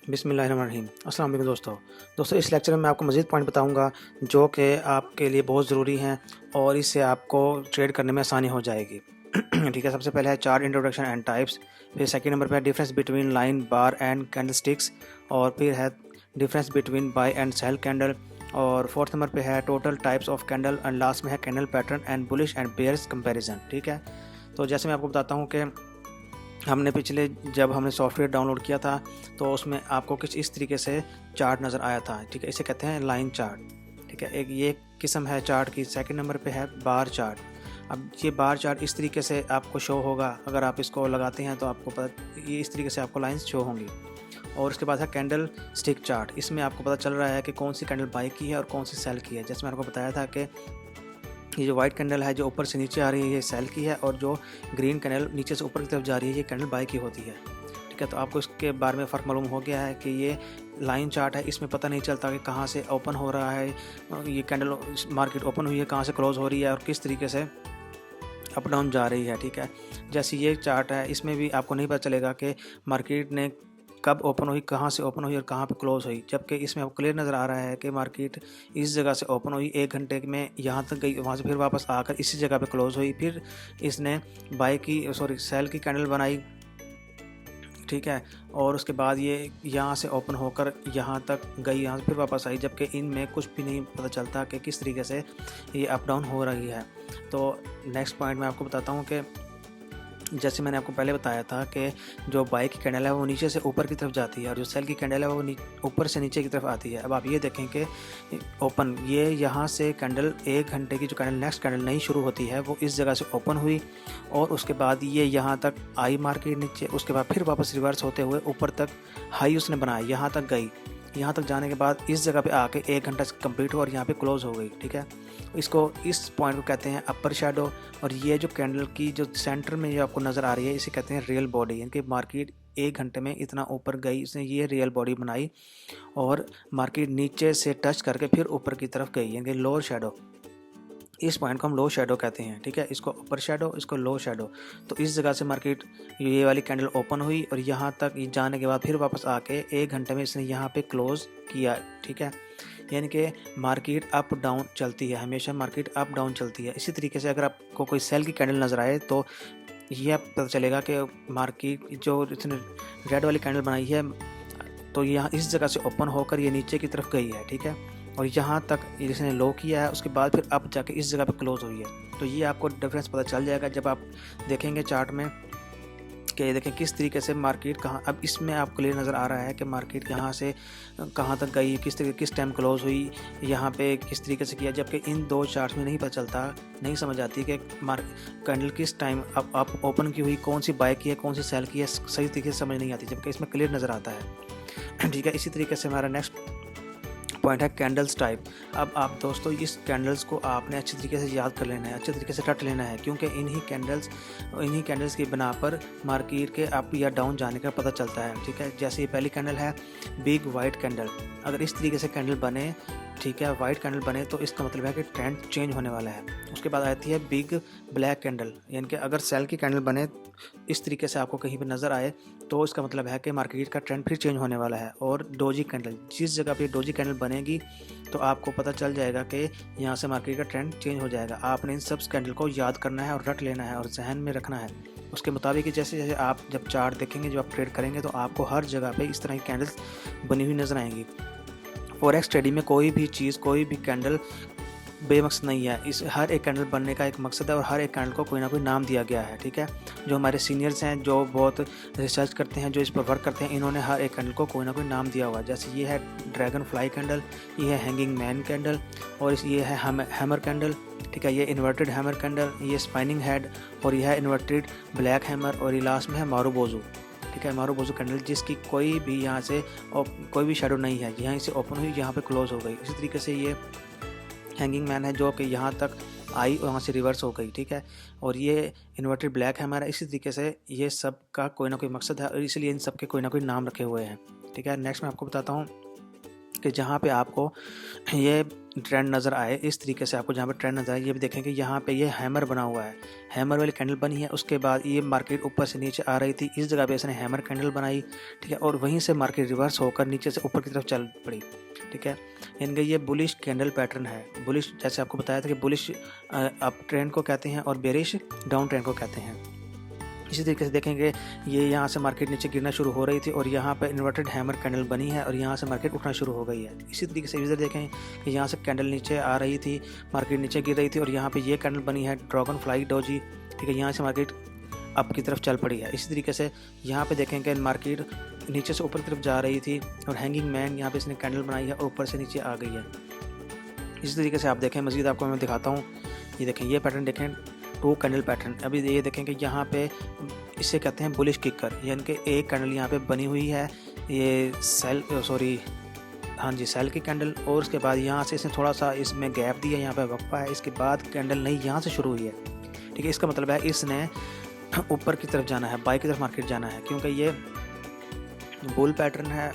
बिस्मिल्लाहिर्रहमानिर्रहीम। अस्सलाम वालेकुम दोस्तों, इस लेक्चर में मैं आपको मज़ीद पॉइंट बताऊंगा जो कि आपके लिए बहुत ज़रूरी हैं और इससे आपको ट्रेड करने में आसानी हो जाएगी। ठीक है, सबसे पहले है चार्ट इंट्रोडक्शन एंड टाइप्स। फिर सेकंड नंबर पे है difference between line bar and candle sticks. और फिर है difference between buy and sell candle. और फोर्थ नंबर पे है total types of candle. And last में है candle pattern and bullish and bears comparison. ठीक है, तो जैसे मैं आपको बताता हूँ कि हमने पिछले जब हमने सॉफ्टवेयर डाउनलोड किया था तो उसमें आपको कुछ इस तरीके से चार्ट नज़र आया था। ठीक है, इसे कहते हैं लाइन चार्ट। ठीक है, एक ये किस्म है चार्ट की। सेकंड नंबर पे है बार चार्ट। अब ये बार चार्ट इस तरीके से आपको शो होगा, अगर आप इसको लगाते हैं तो आपको पता ये इस तरीके से आपको लाइंस शो होंगी। और उसके बाद है कैंडल स्टिक चार्ट। इसमें आपको पता चल रहा है कि कौन सी कैंडल बाई की है और कौन सी सेल की है। जैसे मैंने आपको बताया था कि ये जो वाइट कैंडल है जो ऊपर से नीचे आ रही है ये सेल की है, और जो ग्रीन कैंडल नीचे से ऊपर की तरफ जा रही है ये कैंडल बाई की होती है। ठीक है, तो आपको इसके बारे में फ़र्क मालूम हो गया है कि ये लाइन चार्ट है, इसमें पता नहीं चलता कि कहाँ से ओपन हो रहा है ये कैंडल, मार्केट ओपन हुई है कहाँ से क्लोज़ हो रही है और किस तरीके से अप डाउन जा रही है। ठीक है, जैसे ये चार्ट है इसमें भी आपको नहीं पता चलेगा कि मार्केट ने कब ओपन हुई, कहाँ से ओपन हुई और कहाँ पे क्लोज़ हुई, जबकि इसमें आपको क्लियर नज़र आ रहा है कि मार्केट इस जगह से ओपन हुई, 1 घंटे में यहाँ तक गई, वहाँ से फिर वापस आकर इसी जगह पे क्लोज़ हुई, फिर इसने सेल की कैंडल बनाई। ठीक है, और उसके बाद ये यहाँ से ओपन होकर यहाँ तक गई, यहाँ से फिर वापस आई, जबकि इनमें कुछ भी नहीं पता चलता कि किस तरीके से ये अप डाउन हो रही है। तो नेक्स्ट पॉइंट मैं आपको बताता हूँ कि जैसे मैंने आपको पहले बताया था कि जो बाई की कैंडल है वो नीचे से ऊपर की तरफ जाती है और जो सेल की कैंडल है वो ऊपर से नीचे की तरफ आती है। अब आप ये देखें कि ओपन ये यहाँ से कैंडल 1 घंटे की जो कैंडल नेक्स्ट कैंडल नई शुरू होती है वो इस जगह से ओपन हुई और उसके बाद ये यहाँ तक आई मार्केट नीचे, उसके बाद फिर वापस रिवर्स होते हुए ऊपर तक हाई उसने बनाया, यहाँ तक गई, यहाँ तक जाने के बाद इस जगह पे आके 1 घंटा कंप्लीट हुआ और यहाँ पे क्लोज़ हो गई। ठीक है, इसको इस पॉइंट को कहते हैं अपर शैडो। और ये जो कैंडल की जो सेंटर में जो आपको नज़र आ रही है इसे कहते हैं रियल बॉडी, यानी कि मार्केट 1 घंटे में इतना ऊपर गई, इसने ये रियल बॉडी बनाई और मार्केट नीचे से टच करके फिर ऊपर की तरफ गई, यानी कि लोअर शैडो। इस पॉइंट को हम लो शैडो कहते हैं। ठीक है, इसको अपर शैडो, इसको लो शैडो। तो इस जगह से मार्केट ये वाली कैंडल ओपन हुई और यहाँ तक जाने के बाद फिर वापस आके 1 घंटे में इसने यहाँ पे क्लोज़ किया। ठीक है, यानी कि मार्केट अप डाउन चलती है, हमेशा मार्केट अप डाउन चलती है। इसी तरीके से अगर आपको कोई सेल की कैंडल नज़र आए तो ये पता चलेगा कि मार्केट जो इसने रेड वाली कैंडल बनाई है तो यहाँ इस जगह से ओपन होकर ये नीचे की तरफ गई है। ठीक है, और यहाँ तक इसने लो किया है, उसके बाद फिर अब जाके इस जगह पे क्लोज़ हुई है। तो ये आपको डिफरेंस पता चल जाएगा जब आप देखेंगे चार्ट में कि देखें किस तरीके से मार्केट कहाँ, अब इसमें आपको क्लियर नज़र आ रहा है कि मार्केट कहाँ से कहाँ तक गई, किस टाइम क्लोज़ हुई, यहाँ पे किस तरीके से किया, जबकि इन दो चार्ट्स में नहीं पता चलता, नहीं समझ आती कि कैंडल किस टाइम अब ओपन की हुई, कौन सी बाय की है, कौन सी सेल की है, सही तरीके से समझ नहीं आती, जबकि इसमें क्लियर नज़र आता है। ठीक है, इसी तरीके से हमारा नेक्स्ट पॉइंट है कैंडल्स टाइप। अब आप दोस्तों इस कैंडल्स को आपने अच्छी तरीके से याद कर लेना है, अच्छे तरीके से रट लेना है, क्योंकि इन्हीं कैंडल्स की बिना पर मार्केट के अप या डाउन जाने का पता चलता है। ठीक है, जैसे ये पहली कैंडल है बिग वाइट कैंडल, अगर इस तरीके से कैंडल बने, ठीक है, वाइट कैंडल बने तो इसका मतलब है कि ट्रेंड चेंज होने वाला है। उसके बाद आती है बिग ब्लैक कैंडल, यानी कि अगर सेल की कैंडल बने इस तरीके से आपको कहीं पर नज़र आए तो इसका मतलब है कि मार्केट का ट्रेंड फिर चेंज होने वाला है। और डोजी कैंडल, जिस जगह पे डोजी कैंडल बनेगी तो आपको पता चल जाएगा कि यहाँ से मार्केट का ट्रेंड चेंज हो जाएगा। आपने इन सब कैंडल को याद करना है और रट लेना है और जहन में रखना है। उसके मुताबिक जैसे जैसे आप जब चार्ट देखेंगे, जब आप ट्रेड करेंगे तो आपको हर जगह पे इस तरह की कैंडल्स बनी हुई नज़र आएंगी। फॉरेक्स ट्रेडिंग में कोई भी चीज़, कोई भी कैंडल बेमकसद नहीं है, इस हर एक कैंडल बनने का एक मकसद है और हर एक कैंडल को कोई ना कोई नाम दिया गया है। ठीक है, जो हमारे सीनियर्स हैं जो बहुत रिसर्च करते हैं, जो इस पर वर्क करते हैं, इन्होंने हर एक कैंडल को कोई ना कोई नाम दिया हुआ है। जैसे ये है ड्रैगन फ्लाई कैंडल, ये है हैंगिंग मैन कैंडल, और ये है हैमर कैंडल। ठीक है, ये इन्वर्टेड हैमर कैंडल, ये स्पाइनिंग हेड, और यह है इन्वर्टेड ब्लैक हैमर, और ये लास्ट में है मारूबोजू। ठीक है, मारूबोजू कैंडल जिसकी कोई भी यहाँ से कोई भी शेडो नहीं है, यहाँ से ओपन हुई, यहाँ पे क्लोज हो गई। इसी तरीके से ये हैंगिंग मैन है जो कि यहाँ तक आई और वहाँ से रिवर्स हो गई। ठीक है, और ये इन्वर्टेड ब्लैक है हमारा। इसी तरीके से ये सब का कोई ना कोई मकसद है और इसलिए इन सब के कोई ना कोई नाम रखे हुए हैं। ठीक है, नेक्स्ट मैं आपको बताता हूँ कि जहाँ पे आपको ये ट्रेंड नज़र आए, इस तरीके से आपको जहाँ पे ट्रेंड नज़र आए, ये भी देखें कि यहाँ पे ये हैमर बना हुआ है, हैमर वाली कैंडल बनी है। उसके बाद ये मार्केट ऊपर से नीचे आ रही थी, इस जगह पे इसने हैमर कैंडल बनाई, ठीक है, और वहीं से मार्केट रिवर्स होकर नीचे से ऊपर की तरफ चल पड़ी, ठीक है। इनके ये बुलिश कैंडल पैटर्न है। बुलिश जैसे आपको बताया था कि बुलिश अप ट्रेंड को कहते हैं और बेरिश डाउन ट्रेंड को कहते हैं। इसी तरीके से देखेंगे ये यहाँ से मार्केट नीचे गिरना शुरू हो रही थी और यहाँ पर इन्वर्टेड हैमर कैंडल बनी है और यहाँ से मार्केट उठना शुरू हो गई है। इसी तरीके से इधर देखें कि यहाँ से कैंडल नीचे आ रही थी, मार्केट नीचे गिर रही थी और यहाँ पे ये कैंडल बनी है ड्रैगन फ्लाई डोजी, ठीक है, यहाँ से मार्केट अप की तरफ चल पड़ी है। इसी तरीके से यहाँ पे देखेंगे मार्केट नीचे से ऊपर की तरफ जा रही थी और हैंगिंग मैन यहाँ पे इसने कैंडल बनाई है और ऊपर से नीचे आ गई है। इसी तरीके से आप देखें, मज़ीद आपको मैं दिखाता हूँ। ये देखें, ये पैटर्न देखें, 2 कैंडल पैटर्न। अभी ये देखें कि यहाँ पे इसे कहते हैं बुलिश किकर, यानी कि एक कैंडल यहाँ पे बनी हुई है, ये सेल की कैंडल, और उसके बाद यहाँ से इसने थोड़ा सा इसमें गैप दिया, यहाँ पे वक्फा है, इसके बाद कैंडल नई यहाँ से शुरू हुई है, ठीक है। इसका मतलब है इसने ऊपर की तरफ जाना है, बाई की तरफ मार्केट जाना है, क्योंकि ये बुल पैटर्न है,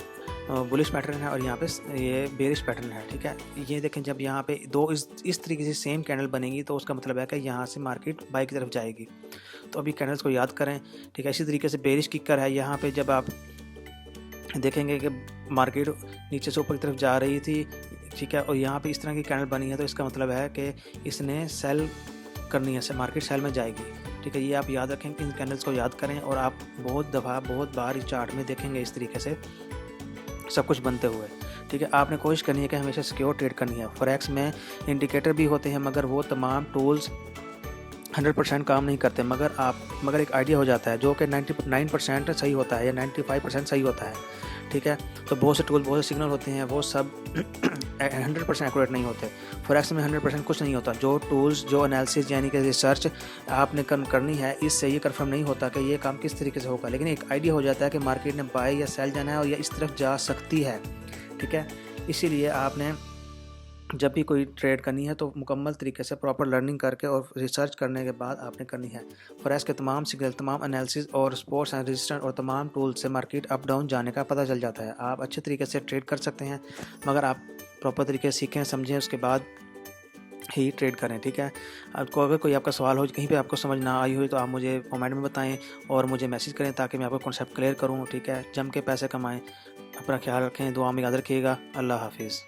बुलिश पैटर्न है और यहाँ पे ये बेरिश पैटर्न है, ठीक है। ये देखें, जब यहाँ पे दो इस तरीके से सेम कैंडल बनेगी तो उसका मतलब है कि यहाँ से मार्केट बाई की तरफ जाएगी। तो अभी कैंडल्स को याद करें, ठीक है। इसी तरीके से बेरिश किकर है, यहाँ पे जब आप देखेंगे कि मार्केट नीचे से ऊपर की तरफ जा रही थी, ठीक है, और यहाँ पे इस तरह की कैंडल बनी है तो इसका मतलब है कि इसने सेल करनी है, मार्केट सेल में जाएगी, ठीक है। ये आप याद रखें, इन कैंडल्स को याद करें और आप बहुत बार इस चार्ट में देखेंगे इस तरीके से सब कुछ बनते हुए, ठीक है। आपने कोशिश करनी है कि हमेशा सिक्योर ट्रेड करनी है। फॉरेक्स में इंडिकेटर भी होते हैं मगर वो तमाम टूल्स 100% काम नहीं करते, मगर एक आइडिया हो जाता है जो कि 99% सही होता है या 95% सही होता है, ठीक है। तो बहुत से टूल, बहुत से सिग्नल होते हैं, वो सब 100% एक्यूरेट नहीं होते। फॉरेक्स में 100% कुछ नहीं होता। जो टूल्स, जो एनालिसिस यानी कि रिसर्च आपने करनी है, इससे ये कंफर्म नहीं होता कि ये काम किस तरीके से होगा, लेकिन एक आइडिया हो जाता है कि मार्केट ने बाय या सेल जाना है और या इस तरफ जा सकती है, ठीक है। इसीलिए आपने जब भी कोई ट्रेड करनी है तो मुकम्मल तरीके से प्रॉपर लर्निंग करके और रिसर्च करने के बाद आपने करनी है। फॉरेक्स के तमाम सिग्नल, तमाम एनालिसिस और सपोर्ट्स एंड रेजिस्टेंस और तमाम टूल से मार्केट अप डाउन जाने का पता चल जाता है। आप अच्छे तरीके से ट्रेड कर सकते हैं, मगर आप प्रॉपर तरीके से सीखें, समझें, उसके बाद ही ट्रेड करें, ठीक है। आपको अगर कोई आपका सवाल हो, कहीं पे आपको समझ ना आई हो तो आप मुझे कमेंट में बताएं और मुझे मैसेज करें ताकि मैं आपको कॉन्सेप्ट क्लियर करूँ, ठीक है। जम के पैसे कमाएँ, अपना ख्याल रखें, दुआ में याद रखिएगा। अल्लाह हाफिज़।